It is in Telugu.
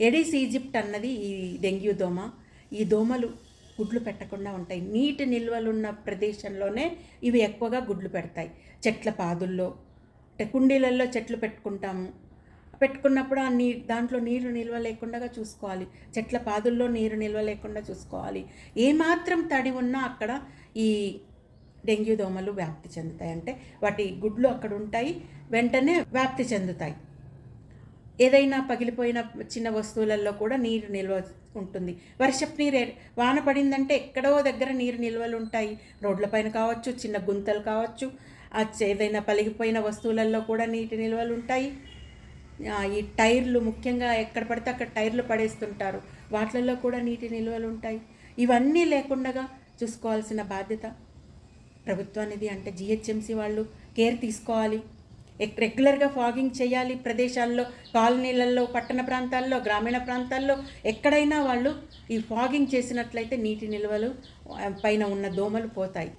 ఎడిస్ ఈజిప్ట్ అన్నది ఈ డెంగ్యూ దోమ. ఈ దోమలు గుడ్లు పెట్టకుండా ఉంటాయి. నీటి నిల్వలున్న ప్రదేశంలోనే ఇవి ఎక్కువగా గుడ్లు పెడతాయి. చెట్ల పాదుల్లో, అంటే కుండీలలో చెట్లు పెట్టుకున్నప్పుడు దాంట్లో నీరు నిల్వ లేకుండా చూసుకోవాలి. చెట్ల పాదుల్లో నీరు నిల్వ లేకుండా చూసుకోవాలి. ఏమాత్రం తడి ఉన్నా అక్కడ ఈ డెంగ్యూ దోమలు వ్యాప్తి చెందుతాయి. అంటే వాటి గుడ్లు అక్కడ ఉంటాయి, వెంటనే వ్యాప్తి చెందుతాయి. ఏదైనా పగిలిపోయిన చిన్న వస్తువులలో కూడా నీరు నిల్వ ఉంటుంది. వర్షపు నీరు వాన పడిందంటే ఎక్కడో దగ్గర నీరు నిల్వలు ఉంటాయి. రోడ్లపైన కావచ్చు, చిన్న గుంతలు కావచ్చు, ఏదైనా పలిగిపోయిన వస్తువులలో కూడా నీటి నిల్వలు ఉంటాయి. ఈ టైర్లు, ముఖ్యంగా ఎక్కడ పడితే అక్కడ టైర్లు పడేస్తుంటారు, వాటిల్లో కూడా నీటి నిల్వలు ఉంటాయి. ఇవన్నీ లేకుండా చూసుకోవాల్సిన బాధ్యత ప్రభుత్వానిది. అంటే జిహెచ్ఎంసీ వాళ్ళు కేర్ తీసుకోవాలి. రెగ్యులర్గా ఫాగింగ్ చేయాలి. ప్రదేశాల్లో, కాలనీలలో, పట్టణ ప్రాంతాల్లో, గ్రామీణ ప్రాంతాల్లో ఎక్కడైనా వాళ్ళు ఈ ఫాగింగ్ చేసినట్లయితే నీటి నిల్వలు పైన ఉన్న దోమలు పోతాయి.